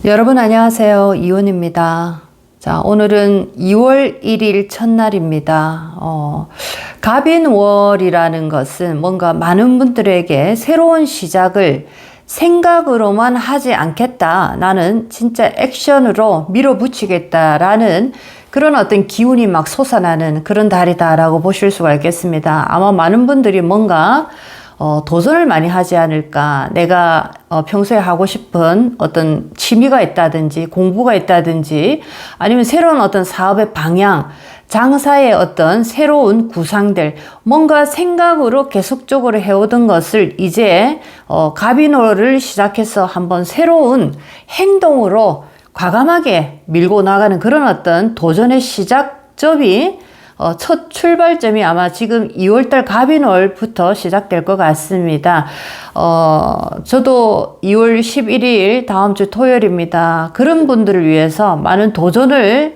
여러분 안녕하세요. 이혼입니다. 자, 오늘은 2월 1일 첫날입니다. 갑인월이라는 것은 뭔가 많은 분들에게 새로운 시작을 생각으로만 하지 않겠다. 나는 진짜 액션으로 밀어붙이겠다라는 그런 어떤 기운이 막 솟아나는 그런 달이다라고 보실 수가 있겠습니다. 아마 많은 분들이 뭔가 도전을 많이 하지 않을까. 내가 평소에 하고 싶은 어떤 취미가 있다든지 공부가 있다든지 아니면 새로운 어떤 사업의 방향, 장사의 어떤 새로운 구상들, 뭔가 생각으로 계속적으로 해오던 것을 이제 갑인월을 시작해서 한번 새로운 행동으로 과감하게 밀고 나가는 그런 어떤 도전의 시작점이 첫 출발점이 아마 지금 2월달 갑인월부터 시작될 것 같습니다. 저도 2월 11일 다음 주 토요일입니다. 그런 분들을 위해서 많은 도전을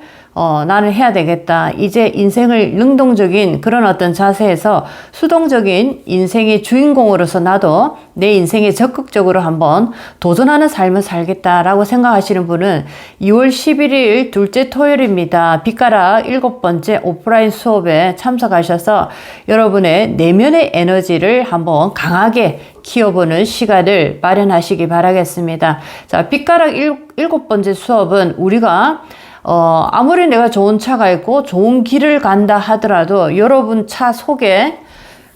나는 해야 되겠다. 이제 인생을 능동적인 그런 어떤 자세에서 수동적인 인생의 주인공으로서 나도 내 인생에 적극적으로 한번 도전하는 삶을 살겠다라고 생각하시는 분은 2월 11일 둘째 토요일입니다. 빛가락 7번째 오프라인 수업에 참석하셔서 여러분의 내면의 에너지를 한번 강하게 키워보는 시간을 마련하시기 바라겠습니다. 자, 빛가락 7번째 수업은 우리가 아무리 내가 좋은 차가 있고 좋은 길을 간다 하더라도 여러분 차 속에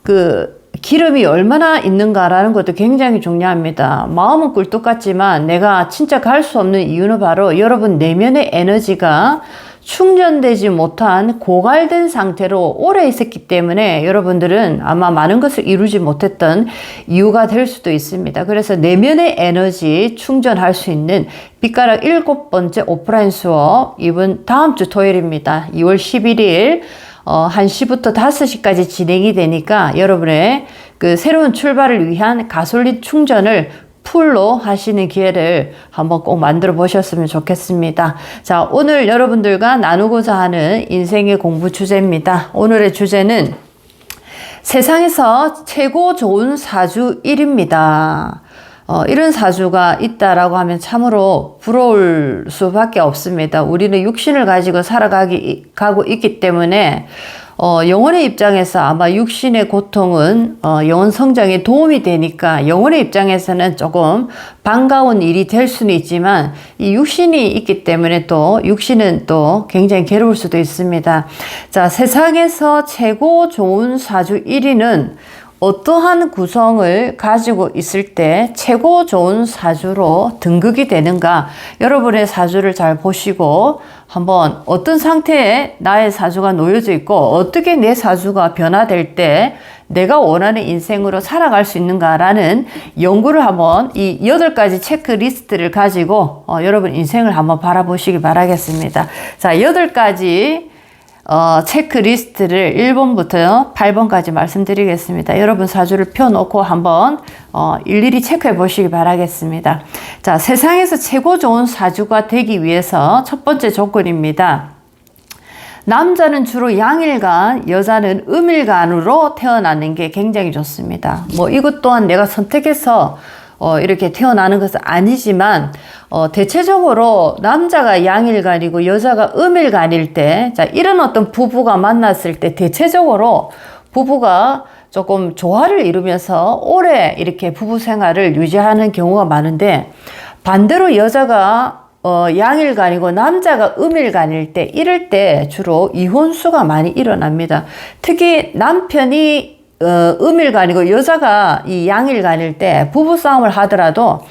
그 기름이 얼마나 있는가라는 것도 굉장히 중요합니다. 마음은 꿀뚝 같지만 내가 진짜 갈 수 없는 이유는 바로 여러분 내면의 에너지가 충전되지 못한 고갈된 상태로 오래 있었기 때문에 여러분들은 아마 많은 것을 이루지 못했던 이유가 될 수도 있습니다. 그래서 내면의 에너지 충전할 수 있는 빛가락 7번째 오프라인 수업 이번 다음 주 토요일입니다. 2월 11일 1시부터 5시까지 진행이 되니까 여러분의 그 새로운 출발을 위한 가솔린 충전을 풀로 하시는 기회를 한번 꼭 만들어 보셨으면 좋겠습니다. 자, 오늘 여러분들과 나누고자 하는 인생의 공부 주제입니다. 오늘의 주제는 세상에서 최고 좋은 사주 1입니다. 이런 사주가 있다라고 하면 참으로 부러울 수밖에 없습니다. 우리는 육신을 가지고 가고 있기 때문에 영혼의 입장에서 아마 육신의 고통은 영혼 성장에 도움이 되니까 영혼의 입장에서는 조금 반가운 일이 될 수는 있지만 이 육신이 있기 때문에 또 육신은 또 굉장히 괴로울 수도 있습니다. 자, 세상에서 최고 좋은 사주 1위는 어떠한 구성을 가지고 있을 때 최고 좋은 사주로 등극이 되는가, 여러분의 사주를 잘 보시고 한번 어떤 상태에 나의 사주가 놓여져 있고 어떻게 내 사주가 변화될 때 내가 원하는 인생으로 살아갈 수 있는가라는 연구를 한번 이 8가지 체크리스트를 가지고 여러분 인생을 한번 바라보시기 바라겠습니다. 자, 8가지 체크리스트를 1번부터 8번까지 말씀드리겠습니다. 여러분 사주를 펴놓고 한번 일일이 체크해 보시기 바라겠습니다. 자, 세상에서 최고 좋은 사주가 되기 위해서 첫 번째 조건입니다. 남자는 주로 양일간, 여자는 음일간으로 태어나는 게 굉장히 좋습니다. 이것 또한 내가 선택해서 이렇게 태어나는 것은 아니지만 대체적으로 남자가 양일간이고 여자가 음일간일 때, 자, 이런 어떤 부부가 만났을 때 대체적으로 부부가 조금 조화를 이루면서 오래 이렇게 부부 생활을 유지하는 경우가 많은데, 반대로 여자가 양일간이고 남자가 음일간일 때, 이럴 때 주로 이혼수가 많이 일어납니다. 특히 남편이 음일간이고 여자가 이 양일간일 때 부부싸움을 하더라도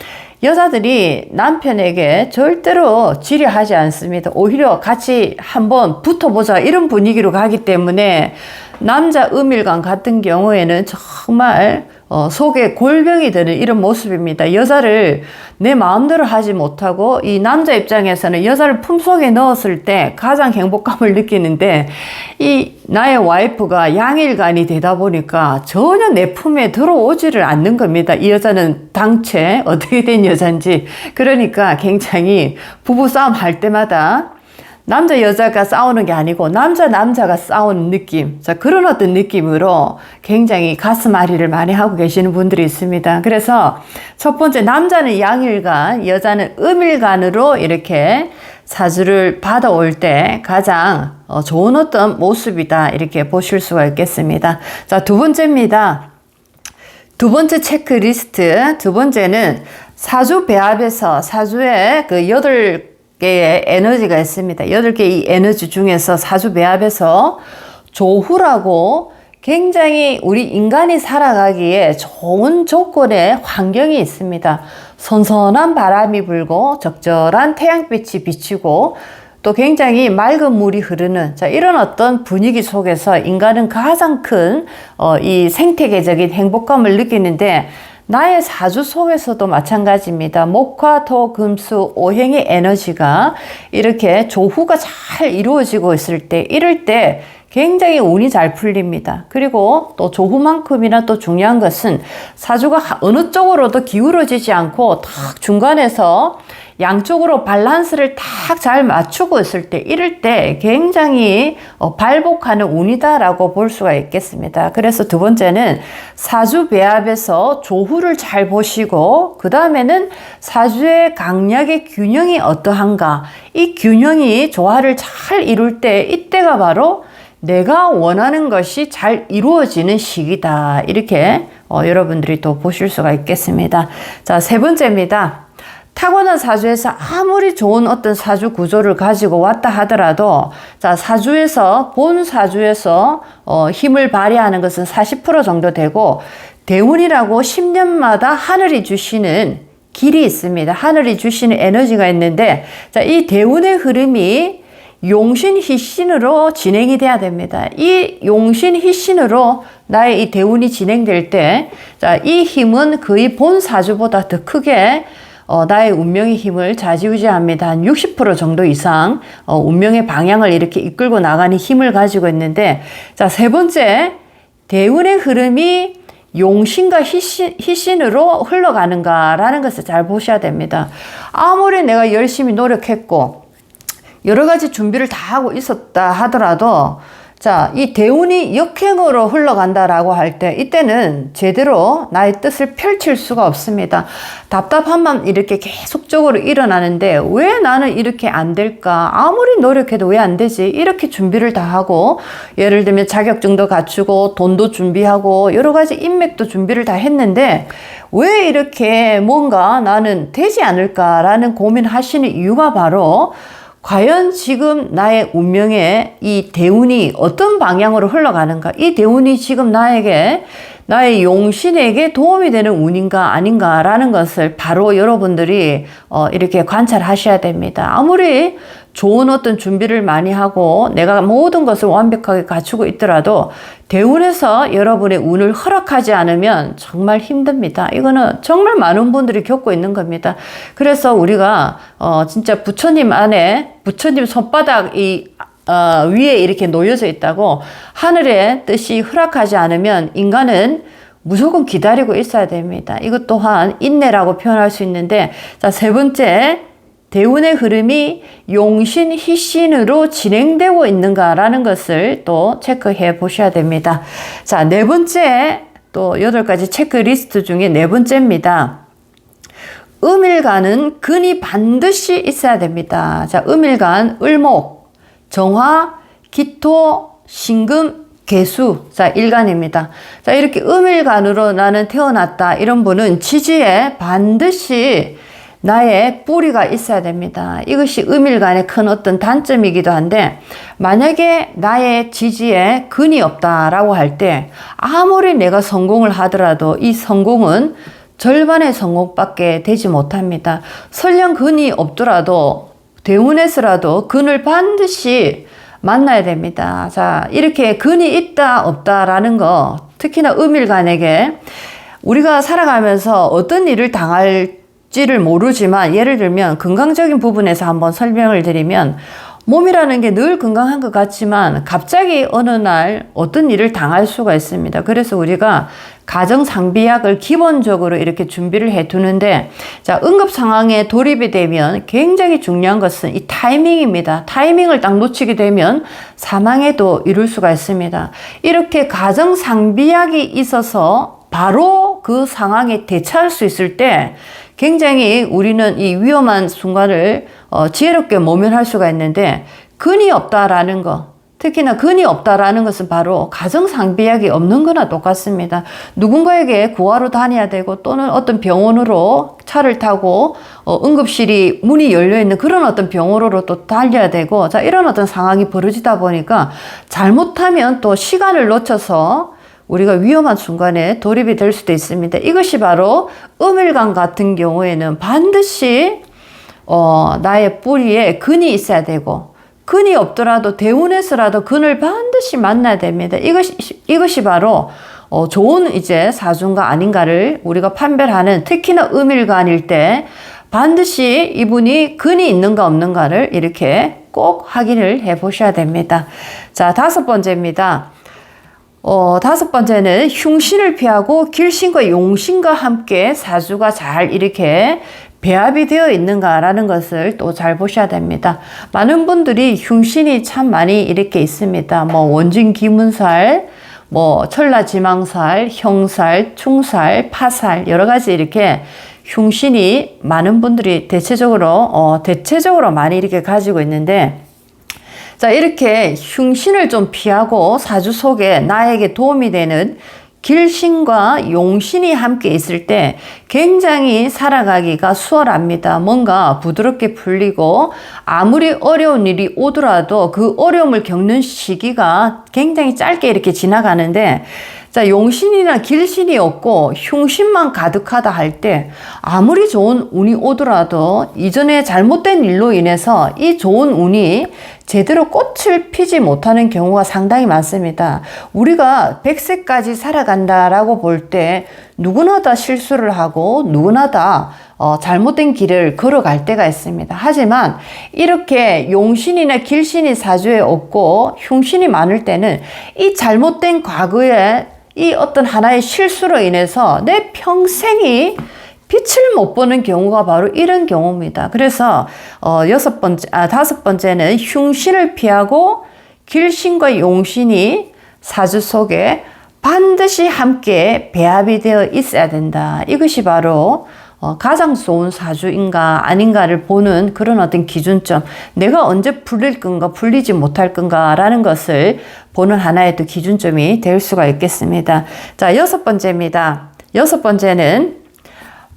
여자들이 남편에게 절대로 지려하지 않습니다. 오히려 같이 한번 붙어보자 이런 분위기로 가기 때문에 남자 음일간 같은 경우에는 정말 속에 골병이 되는 이런 모습입니다. 여자를 내 마음대로 하지 못하고 이 남자 입장에서는 여자를 품속에 넣었을 때 가장 행복감을 느끼는데, 이 나의 와이프가 양일간이 되다 보니까 전혀 내 품에 들어오지를 않는 겁니다. 이 여자는 당최 어떻게 된 여잔지. 그러니까 굉장히 부부싸움 할 때마다 남자 여자가 싸우는 게 아니고 남자가 싸우는 느낌. 자, 그런 어떤 느낌으로 굉장히 가슴 앓이를 많이 하고 계시는 분들이 있습니다. 그래서 첫 번째, 남자는 양일간, 여자는 음일간으로 이렇게 사주를 받아올 때 가장 좋은 어떤 모습이다, 이렇게 보실 수가 있겠습니다. 자, 두 번째입니다. 두 번째 체크리스트. 두 번째는 사주 배합에서 사주에 그 8개의 에너지가 있습니다. 8개의 에너지 중에서 사주 배합에서 조후라고 굉장히 우리 인간이 살아가기에 좋은 조건의 환경이 있습니다. 선선한 바람이 불고 적절한 태양빛이 비치고 또 굉장히 맑은 물이 흐르는, 자, 이런 어떤 분위기 속에서 인간은 가장 큰 이 생태계적인 행복감을 느끼는데, 나의 사주 속에서도 마찬가지입니다. 목화, 토, 금수, 오행의 에너지가 이렇게 조후가 잘 이루어지고 있을 때, 이럴 때 굉장히 운이 잘 풀립니다. 그리고 또 조후만큼이나 또 중요한 것은 사주가 어느 쪽으로도 기울어지지 않고 딱 중간에서 양쪽으로 밸런스를 딱 잘 맞추고 있을 때, 이럴 때 굉장히 발복하는 운이다라고 볼 수가 있겠습니다. 그래서 두 번째는 사주 배합에서 조후를 잘 보시고, 그 다음에는 사주의 강약의 균형이 어떠한가, 이 균형이 조화를 잘 이룰 때, 이때가 바로 내가 원하는 것이 잘 이루어지는 시기다, 이렇게 여러분들이 또 보실 수가 있겠습니다. 자, 세 번째입니다. 타고난 사주에서 아무리 좋은 어떤 사주 구조를 가지고 왔다 하더라도, 자, 사주에서, 본 사주에서 힘을 발휘하는 것은 40% 정도 되고, 대운이라고 10년마다 하늘이 주시는 길이 있습니다. 하늘이 주시는 에너지가 있는데, 자, 이 대운의 흐름이 용신희신으로 진행이 돼야 됩니다. 이 용신희신으로 나의 이 대운이 진행될 때, 자, 이 힘은 거의 본 사주보다 더 크게 나의 운명의 힘을 좌지우지합니다. 한 60% 정도 이상 운명의 방향을 이렇게 이끌고 나가는 힘을 가지고 있는데, 자, 세 번째, 대운의 흐름이 용신과 희신으로 흘러가는가라는 것을 잘 보셔야 됩니다. 아무리 내가 열심히 노력했고 여러 가지 준비를 다 하고 있었다 하더라도, 자, 이 대운이 역행으로 흘러간다라고 할 때, 이때는 제대로 나의 뜻을 펼칠 수가 없습니다. 답답한 맘 이렇게 계속적으로 일어나는데, 왜 나는 이렇게 안 될까? 아무리 노력해도 왜 안 되지? 이렇게 준비를 다 하고, 예를 들면 자격증도 갖추고, 돈도 준비하고, 여러 가지 인맥도 준비를 다 했는데, 왜 이렇게 뭔가 나는 되지 않을까라는 고민하시는 이유가 바로, 과연 지금 나의 운명에 이 대운이 어떤 방향으로 흘러가는가? 이 대운이 지금 나에게, 나의 용신에게 도움이 되는 운인가 아닌가라는 것을 바로 여러분들이 이렇게 관찰하셔야 됩니다. 아무리 좋은 어떤 준비를 많이 하고 내가 모든 것을 완벽하게 갖추고 있더라도 대운에서 여러분의 운을 허락하지 않으면 정말 힘듭니다. 이거는 정말 많은 분들이 겪고 있는 겁니다. 그래서 우리가 진짜 부처님 안에, 부처님 손바닥 위에 이렇게 놓여져 있다고, 하늘의 뜻이 허락하지 않으면 인간은 무조건 기다리고 있어야 됩니다. 이것 또한 인내라고 표현할 수 있는데, 자, 세 번째, 대운의 흐름이 용신, 희신으로 진행되고 있는가라는 것을 또 체크해 보셔야 됩니다. 자, 네 번째, 또 8가지 체크리스트 중에 네 번째입니다. 음일간은 근이 반드시 있어야 됩니다. 자, 음일간, 을목, 정화, 기토, 신금, 개수, 자, 일간입니다. 자, 이렇게 음일간으로 나는 태어났다, 이런 분은 지지에 반드시 나의 뿌리가 있어야 됩니다. 이것이 음일간의 큰 어떤 단점이기도 한데, 만약에 나의 지지에 근이 없다라고 할 때 아무리 내가 성공을 하더라도 이 성공은 절반의 성공밖에 되지 못합니다. 설령 근이 없더라도 대운에서라도 근을 반드시 만나야 됩니다. 자, 이렇게 근이 있다 없다라는 거, 특히나 음일간에게 우리가 살아가면서 어떤 일을 당할지를 모르지만, 예를 들면 건강적인 부분에서 한번 설명을 드리면, 몸이라는 게 늘 건강한 것 같지만 갑자기 어느 날 어떤 일을 당할 수가 있습니다. 그래서 우리가 가정 상비약을 기본적으로 이렇게 준비를 해 두는데, 자, 응급 상황에 돌입이 되면 굉장히 중요한 것은 이 타이밍입니다. 타이밍을 딱 놓치게 되면 사망에도 이를 수가 있습니다. 이렇게 가정 상비약이 있어서 바로 그 상황에 대처할 수 있을 때 굉장히 우리는 이 위험한 순간을 지혜롭게 모면할 수가 있는데, 근이 없다라는 거, 특히나 근이 없다라는 것은 바로 가정 상비약이 없는 거나 똑같습니다. 누군가에게 구하러 다녀야 되고 또는 어떤 병원으로 차를 타고 응급실이 문이 열려 있는 그런 어떤 병원으로 또 달려야 되고, 자, 이런 어떤 상황이 벌어지다 보니까 잘못하면 또 시간을 놓쳐서 우리가 위험한 순간에 돌입이 될 수도 있습니다. 이것이 바로 음일간 같은 경우에는 반드시 나의 뿌리에 근이 있어야 되고, 근이 없더라도 대운에서라도 근을 반드시 만나야 됩니다. 이것이 바로 좋은 이제 사주인가 아닌가를 우리가 판별하는, 특히나 음일간일 때 반드시 이분이 근이 있는가 없는가를 이렇게 꼭 확인을 해 보셔야 됩니다. 자, 5번째입니다. 5번째는 흉신을 피하고 길신과 용신과 함께 사주가 잘 이렇게 배합이 되어 있는가라는 것을 또 잘 보셔야 됩니다. 많은 분들이 흉신이 참 많이 이렇게 있습니다. 뭐 원진 기문살, 뭐 천라지망살, 형살, 충살, 파살, 여러 가지 이렇게 흉신이 많은 분들이 대체적으로 많이 이렇게 가지고 있는데, 자, 이렇게 흉신을 좀 피하고 사주 속에 나에게 도움이 되는 길신과 용신이 함께 있을 때 굉장히 살아가기가 수월합니다. 뭔가 부드럽게 풀리고 아무리 어려운 일이 오더라도 그 어려움을 겪는 시기가 굉장히 짧게 이렇게 지나가는데, 자, 용신이나 길신이 없고 흉신만 가득하다 할 때 아무리 좋은 운이 오더라도 이전에 잘못된 일로 인해서 이 좋은 운이 제대로 꽃을 피지 못하는 경우가 상당히 많습니다. 우리가 100세까지 살아간다라고 볼 때 누구나 다 실수를 하고 누구나 다 잘못된 길을 걸어갈 때가 있습니다. 하지만 이렇게 용신이나 길신이 사주에 없고 흉신이 많을 때는 이 잘못된 과거에 이 어떤 하나의 실수로 인해서 내 평생이 빛을 못 보는 경우가 바로 이런 경우입니다. 그래서 5번째는 흉신을 피하고 길신과 용신이 사주 속에 반드시 함께 배합이 되어 있어야 된다. 이것이 바로 가장 좋은 사주인가 아닌가를 보는 그런 어떤 기준점, 내가 언제 풀릴 건가 풀리지 못할 건가라는 것을 보는 하나의 또 기준점이 될 수가 있겠습니다. 자, 6번째입니다. 6번째는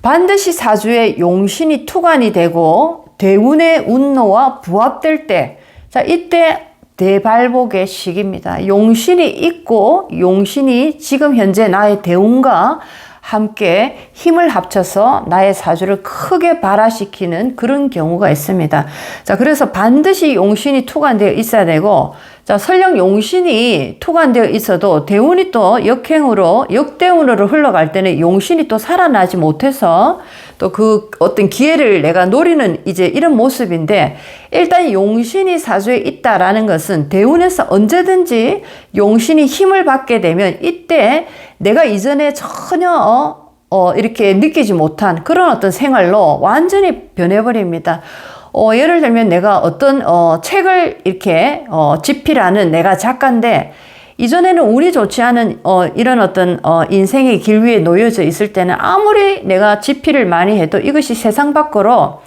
반드시 사주에 용신이 투관이 되고 대운의 운노와 부합될 때, 자, 이때 대발복의 시기입니다. 용신이 있고 용신이 지금 현재 나의 대운과 함께 힘을 합쳐서 나의 사주를 크게 발화시키는 그런 경우가 있습니다. 자, 그래서 반드시 용신이 투관되어 있어야 되고, 자, 설령 용신이 투관되어 있어도 대운이 또 역대운으로 흘러갈 때는 용신이 또 살아나지 못해서 또 그 어떤 기회를 내가 노리는 이제 이런 모습인데, 일단 용신이 사주에 있다라는 것은 대운에서 언제든지 용신이 힘을 받게 되면 이때 내가 이전에 전혀 이렇게 느끼지 못한 그런 어떤 생활로 완전히 변해버립니다. 예를 들면 내가 어떤 책을 이렇게 집필하는 내가 작가인데, 이전에는 운이 좋지 않은 이런 어떤 인생의 길 위에 놓여져 있을 때는 아무리 내가 집필을 많이 해도 이것이 세상 밖으로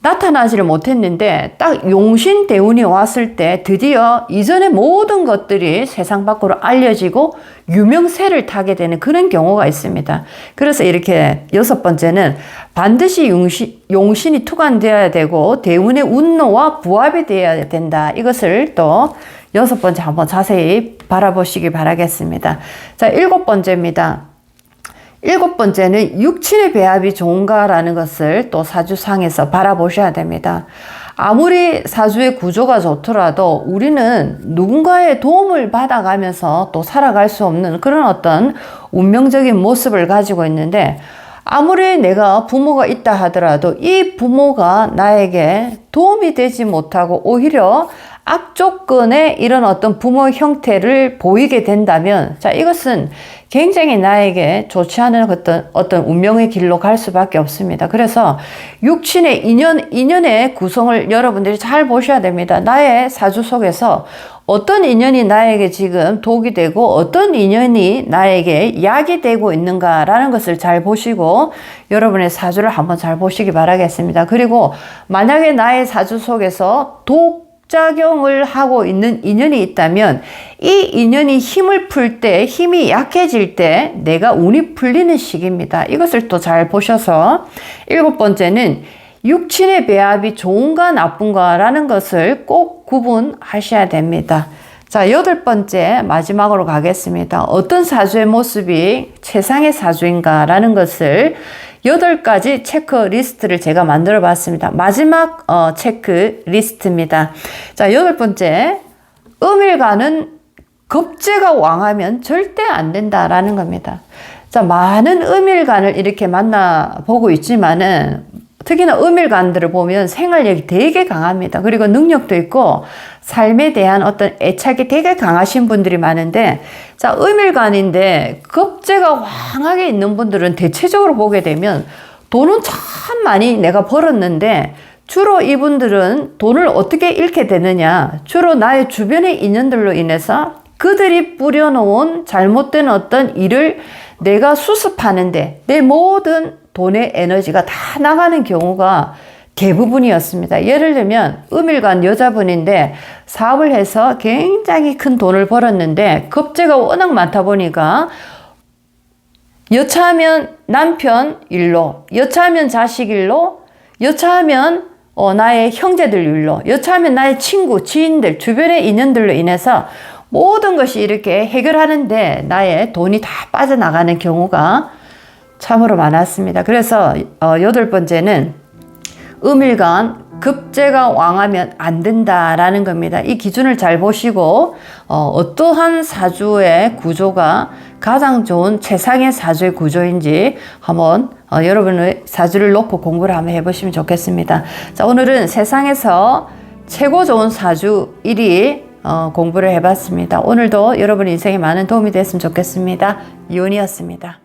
나타나지를 못했는데, 딱 용신 대운이 왔을 때 드디어 이전의 모든 것들이 세상 밖으로 알려지고 유명세를 타게 되는 그런 경우가 있습니다. 그래서 이렇게 6번째는 반드시 용신이 투관되어야 되고 대운의 운노와 부합이 되어야 된다. 이것을 또 6번째 한번 자세히 바라보시기 바라겠습니다. 자, 7번째입니다. 7번째는 육친의 배합이 좋은가라는 것을 또 사주상에서 바라보셔야 됩니다. 아무리 사주의 구조가 좋더라도 우리는 누군가의 도움을 받아가면서 또 살아갈 수 없는 그런 어떤 운명적인 모습을 가지고 있는데, 아무리 내가 부모가 있다 하더라도 이 부모가 나에게 도움이 되지 못하고 오히려 악조건의 이런 어떤 부모 형태를 보이게 된다면, 자, 이것은 굉장히 나에게 좋지 않은 어떤 운명의 길로 갈 수밖에 없습니다. 그래서 육친의 인연의 구성을 여러분들이 잘 보셔야 됩니다. 나의 사주 속에서 어떤 인연이 나에게 지금 독이 되고 어떤 인연이 나에게 약이 되고 있는가라는 것을 잘 보시고 여러분의 사주를 한번 잘 보시기 바라겠습니다. 그리고 만약에 나의 사주 속에서 독작용을 하고 있는 인연이 있다면 이 인연이 힘을 풀 때, 힘이 약해질 때 내가 운이 풀리는 시기입니다. 이것을 또 잘 보셔서 7번째는 육친의 배합이 좋은가 나쁜가라는 것을 꼭 구분하셔야 됩니다. 자, 8번째 마지막으로 가겠습니다. 어떤 사주의 모습이 최상의 사주인가라는 것을 8가지 체크리스트를 제가 만들어 봤습니다. 마지막 체크리스트입니다. 자, 8번째, 음일간은 겁재가 왕하면 절대 안 된다라는 겁니다. 자, 많은 음일간을 이렇게 만나보고 있지만은 특히나 음일간들을 보면 생활력이 되게 강합니다. 그리고 능력도 있고 삶에 대한 어떤 애착이 되게 강하신 분들이 많은데, 자, 음일간인데 겁재가 왕하게 있는 분들은 대체적으로 보게 되면 돈은 참 많이 내가 벌었는데 주로 이분들은 돈을 어떻게 잃게 되느냐, 주로 나의 주변의 인연들로 인해서 그들이 뿌려놓은 잘못된 어떤 일을 내가 수습하는데 내 모든 돈의 에너지가 다 나가는 경우가 대부분이었습니다. 예를 들면 음일간 여자분인데 사업을 해서 굉장히 큰 돈을 벌었는데 겁재가 워낙 많다 보니까 여차하면 남편 일로, 여차하면 자식 일로, 여차하면 나의 형제들 일로, 여차하면 나의 친구, 지인들, 주변의 인연들로 인해서 모든 것이 이렇게 해결하는데 나의 돈이 다 빠져나가는 경우가 참으로 많았습니다. 그래서 8번째는 음일간 급제가 왕하면 안 된다라는 겁니다. 이 기준을 잘 보시고 어떠한 사주의 구조가 가장 좋은 최상의 사주의 구조인지 한번 여러분의 사주를 놓고 공부를 한번 해보시면 좋겠습니다. 자, 오늘은 세상에서 최고 좋은 사주 1위 공부를 해봤습니다. 오늘도 여러분 인생에 많은 도움이 됐으면 좋겠습니다. 이온이었습니다.